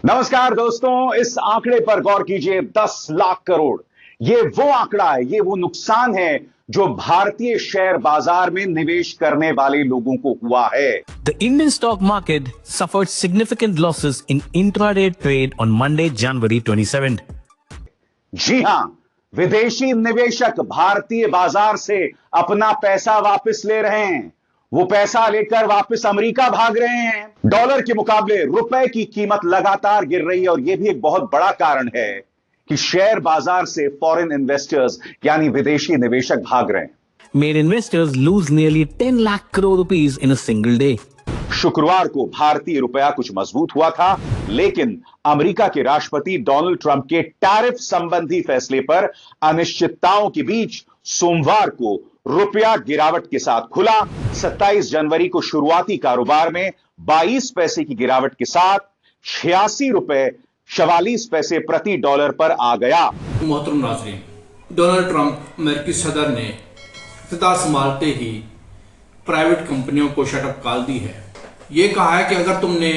नमस्कार दोस्तों, इस आंकड़े पर गौर कीजिए। 10 लाख करोड़, ये वो आंकड़ा है, ये वो नुकसान है जो भारतीय शेयर बाजार में निवेश करने वाले लोगों को हुआ है। The Indian stock market suffered significant losses in intraday trade on Monday, January 27th. जी हां, विदेशी निवेशक भारतीय बाजार से अपना पैसा वापस ले रहे हैं। वो पैसा लेकर वापस अमेरिका भाग रहे हैं। डॉलर के मुकाबले रुपए की कीमत लगातार गिर रही है और यह भी एक बहुत बड़ा कारण है कि शेयर बाजार से फॉरेन इन्वेस्टर्स यानी विदेशी निवेशक भाग रहे हैं। Made investors lose nearly 10 lakh crore rupees in a single day. शुक्रवार को भारतीय रुपया कुछ मजबूत हुआ था, लेकिन अमेरिका के राष्ट्रपति डोनाल्ड ट्रंप के टैरिफ संबंधी फैसले पर अनिश्चितताओं के बीच सोमवार को रुपया गिरावट के साथ खुला। 27 जनवरी को शुरुआती कारोबार में 22 पैसे की गिरावट के साथ 86 रुपए 44 पैसे प्रति डॉलर पर आ गया। मोहतरम नाज़रीन, डोनाल्ड ट्रंप अमेरिकी सदर ने इक़्तिदार संभालते ही प्राइवेट कंपनियों को शटअप कॉल दी है। ये कहा है कि अगर तुमने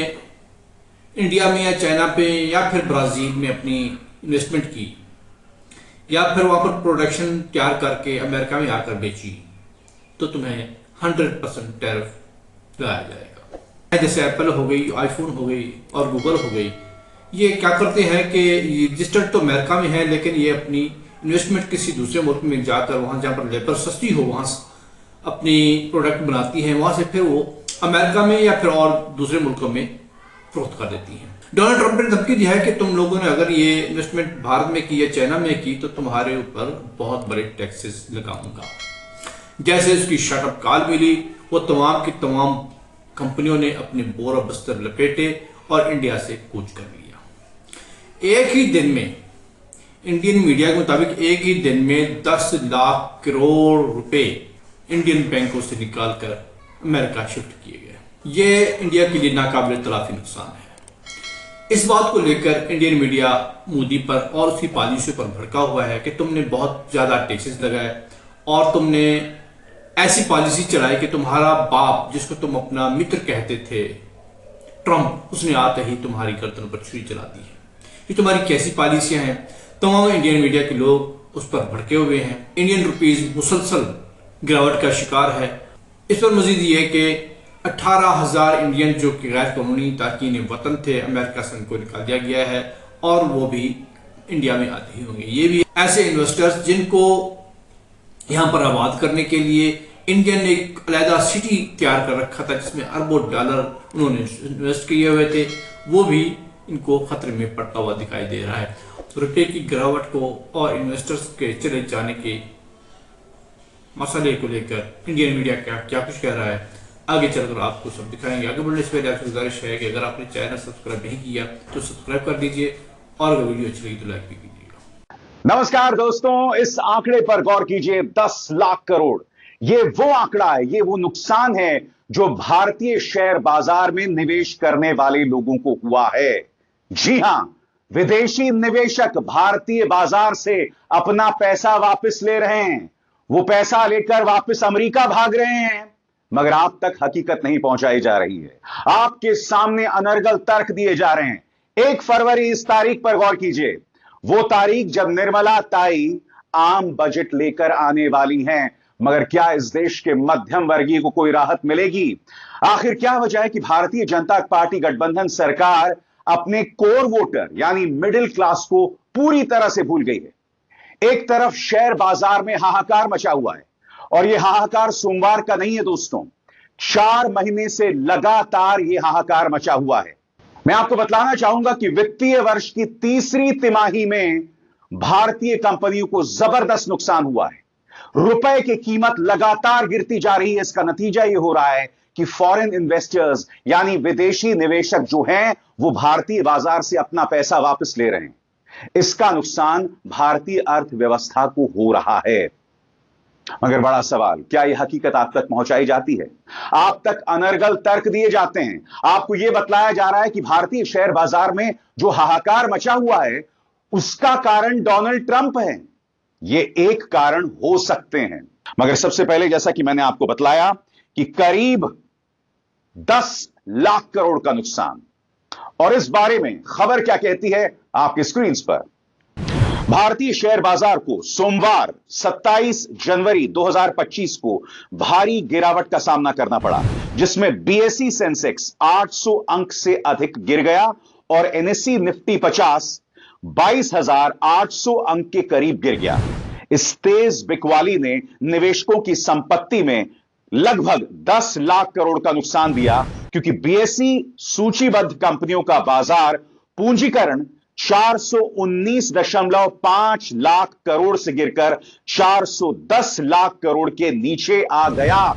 इंडिया में या चाइना पे या फिर ब्राजील में अपनी इन्वेस्टमेंट की या फिर वहां पर प्रोडक्शन तैयार करके अमेरिका में आकर बेची तो तुम्हें 100% टैरिफ लगाया जाएगा। जैसे एप्पल हो गई, आईफोन हो गई और गूगल हो गई, ये क्या करते हैं कि रजिस्टर्ड तो अमेरिका में है, लेकिन ये अपनी इन्वेस्टमेंट किसी दूसरे मुल्क में जाकर वहां जहां पर लेबर सस्ती हो वहां अपनी प्रोडक्ट बनाती हैं, वहां से फिर वो अमेरिका में या फिर और दूसरे मुल्कों में फरोख्त कर देती हैं। डोनाल्ड ट्रंप ने धमकी दी है कि तुम लोगों ने अगर ये इन्वेस्टमेंट भारत में की या चाइना में की तो तुम्हारे ऊपर बहुत बड़े टैक्सेस लगाऊंगा। जैसे उसकी शटअप कॉल मिली, वो तमाम की तमाम कंपनियों ने अपने बोरा बस्तर लपेटे और इंडिया से कूच कर लिया। एक ही दिन में, इंडियन मीडिया के मुताबिक एक ही दिन में 10 लाख करोड़ रुपए इंडियन बैंकों से निकालकर अमेरिका शिफ्ट किए गए। ये इंडिया के लिए नाकाबिल तलाफी नुकसान है। इस बात को लेकर इंडियन मीडिया मोदी पर और उसकी पॉलिसी पर भड़का हुआ है कि तुमने बहुत ज्यादा टैक्सेस लगाए और तुमने ऐसी पॉलिसी चलाई कि तुम्हारा बाप, जिसको तुम अपना मित्र कहते थे ट्रंप, उसने आते ही तुम्हारी गर्दन पर छुरी चला दी है। ये तुम्हारी कैसी पॉलिसियां हैं? तमाम इंडियन मीडिया के लोग उस पर भड़के हुए हैं। इंडियन रुपीज मुसलसल गिरावट का शिकार है। इस पर मजीद ये कि 18,000 इंडियन जो कि गैर कानूनी तारकीन वतन थे अमेरिका से उनको निकाल दिया गया है और वो भी इंडिया में आते ही होंगे। ये भी ऐसे इन्वेस्टर्स जिनको यहाँ पर आबाद करने के लिए इंडिया ने एक अलहदा सिटी तैयार कर रखा था जिसमें अरबों डॉलर उन्होंने इन्वेस्ट किए हुए थे, वो भी इनको खतरे में पड़ता हुआ दिखाई दे रहा है। रुपये की गिरावट को और इन्वेस्टर्स के चले जाने के मसले को लेकर इंडियन मीडिया क्या कुछ कह रहा है, आगे चलकर आपको सब दिखाएंगे। आगे बढ़ने से पहले आपसे गुजारिश है कि अगर आपने चैनल सब्सक्राइब नहीं किया तो सब्सक्राइब कर दीजिए और अगर वीडियो अच्छी लगी तो लाइक भी कीजिएगा। नमस्कार दोस्तों, इस आंकड़े पर गौर कीजिए। 10 लाख करोड़, ये वो आंकड़ा है, ये वो नुकसान है जो भारतीय शेयर बाजार में निवेश करने वाले लोगों को हुआ है। जी हां, विदेशी निवेशक भारतीय बाजार से अपना पैसा वापस ले रहे हैं। वो पैसा लेकर वापस अमेरिका भाग रहे हैं, मगर आप तक हकीकत नहीं पहुंचाई जा रही है। आपके सामने अनर्गल तर्क दिए जा रहे हैं। 1 फरवरी, इस तारीख पर गौर कीजिए, वो तारीख जब निर्मला ताई आम बजट लेकर आने वाली हैं। मगर क्या इस देश के मध्यम वर्गीय को कोई राहत मिलेगी? आखिर क्या वजह है कि भारतीय जनता पार्टी गठबंधन सरकार अपने कोर वोटर यानी मिडिल क्लास को पूरी तरह से भूल गई है? एक तरफ शेयर बाजार में हाहाकार मचा हुआ है और यह हाहाकार सोमवार का नहीं है दोस्तों, 4 महीने से लगातार यह हाहाकार मचा हुआ है। मैं आपको बतलाना चाहूंगा कि वित्तीय वर्ष की तीसरी तिमाही में भारतीय कंपनियों को जबरदस्त नुकसान हुआ है। रुपए की कीमत लगातार गिरती जा रही है। इसका नतीजा यह हो रहा है कि फॉरेन इन्वेस्टर्स यानी विदेशी निवेशक जो हैं वो भारतीय बाजार से अपना पैसा वापस ले रहे हैं। इसका नुकसान भारतीय अर्थव्यवस्था को हो रहा है। मगर बड़ा सवाल, क्या यह हकीकत आप तक पहुंचाई जाती है? आप तक अनर्गल तर्क दिए जाते हैं। आपको यह बतलाया जा रहा है कि भारतीय शेयर बाजार में जो हाहाकार मचा हुआ है उसका कारण डोनाल्ड ट्रंप है। यह एक कारण हो सकते हैं, मगर सबसे पहले जैसा कि मैंने आपको बतलाया कि करीब 10 लाख करोड़ का नुकसान और इस बारे में खबर क्या कहती है आपकी स्क्रीन पर। भारतीय शेयर बाजार को सोमवार 27 जनवरी 2025 को भारी गिरावट का सामना करना पड़ा, जिसमें बीएसई सेंसेक्स 800 अंक से अधिक गिर गया और एनएसई निफ्टी 50 22,800 अंक के करीब गिर गया। इस तेज बिकवाली ने निवेशकों की संपत्ति में लगभग 10 लाख करोड़ का नुकसान दिया, क्योंकि बीएसई सूचीबद्ध कंपनियों का बाजार पूंजीकरण 419.5 लाख करोड़ से गिरकर 410 लाख करोड़ के नीचे आ गया।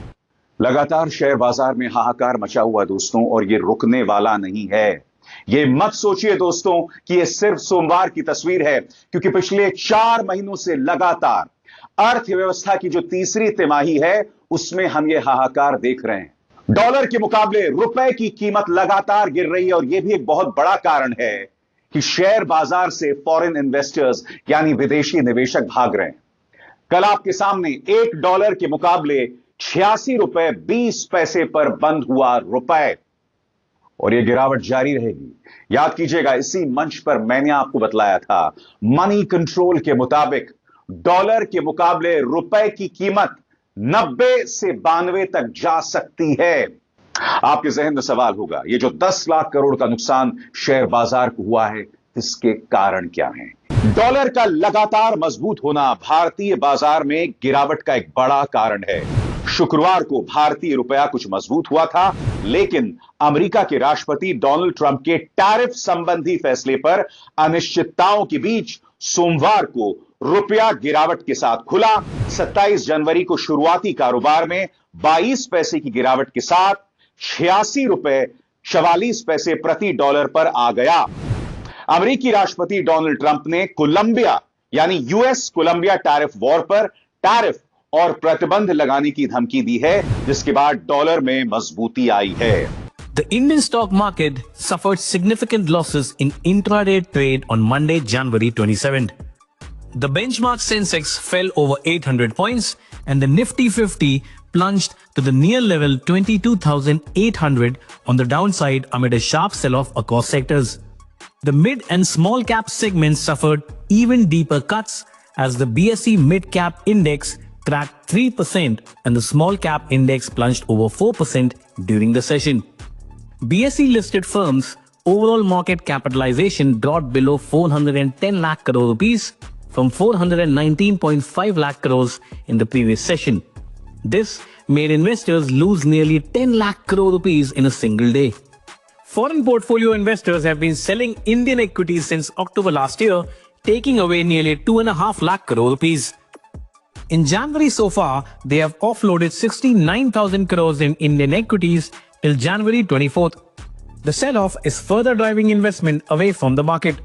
लगातार शेयर बाजार में हाहाकार मचा हुआ दोस्तों, और यह रुकने वाला नहीं है। यह मत सोचिए दोस्तों कि यह सिर्फ सोमवार की तस्वीर है, क्योंकि पिछले 4 महीनों से लगातार अर्थव्यवस्था की जो तीसरी तिमाही है उसमें हम यह हाहाकार देख रहे हैं। डॉलर के मुकाबले रुपए की कीमत लगातार गिर रही है, और यह भी एक बहुत बड़ा कारण है कि शेयर बाजार से फॉरेन इन्वेस्टर्स यानी विदेशी निवेशक भाग रहे हैं। कल आपके सामने $1 के मुकाबले 86 रुपए 20 पैसे पर बंद हुआ रुपए, और यह गिरावट जारी रहेगी। याद कीजिएगा, इसी मंच पर मैंने आपको बतलाया था, मनी कंट्रोल के मुताबिक डॉलर के मुकाबले रुपए की कीमत 90 से 92 तक जा सकती है। आपके जहन में सवाल होगा, यह जो 10 लाख करोड़ का नुकसान शेयर बाजार को हुआ है, इसके कारण क्या हैं? डॉलर का लगातार मजबूत होना भारतीय बाजार में गिरावट का एक बड़ा कारण है। शुक्रवार को भारतीय रुपया कुछ मजबूत हुआ था, लेकिन अमेरिका के राष्ट्रपति डोनाल्ड ट्रंप के टैरिफ संबंधी फैसले पर अनिश्चितताओं के बीच सोमवार को रुपया गिरावट के साथ खुला। 27 जनवरी को शुरुआती कारोबार में 22 पैसे की गिरावट के साथ 86 रुपए 44 पैसे प्रति डॉलर पर आ गया। अमेरिकी राष्ट्रपति डोनाल्ड ट्रंप ने कोलंबिया यानी यूएस कोलंबिया टैरिफ वॉर पर टैरिफ और प्रतिबंध लगाने की धमकी दी है, जिसके बाद डॉलर में मजबूती आई है। The Indian stock market suffered significant losses in intraday trade on Monday, January 27th. The benchmark Sensex fell over 800 points and the Nifty 50 plunged to the near level 22,800 on the downside amid a sharp sell-off across sectors. The mid and small cap segments suffered even deeper cuts as the BSE mid cap index cracked 3% and the small cap index plunged over 4% during the session. BSE listed firms' overall market capitalization dropped below 410 lakh crore rupees from 419.5 lakh crores in the previous session. This made investors lose nearly 10 lakh crore rupees in a single day. Foreign portfolio investors have been selling Indian equities since October last year, taking away nearly 2.5 lakh crore rupees. In January so far, they have offloaded 69,000 crores in Indian equities till January 24th. The sell-off is further driving investment away from the market.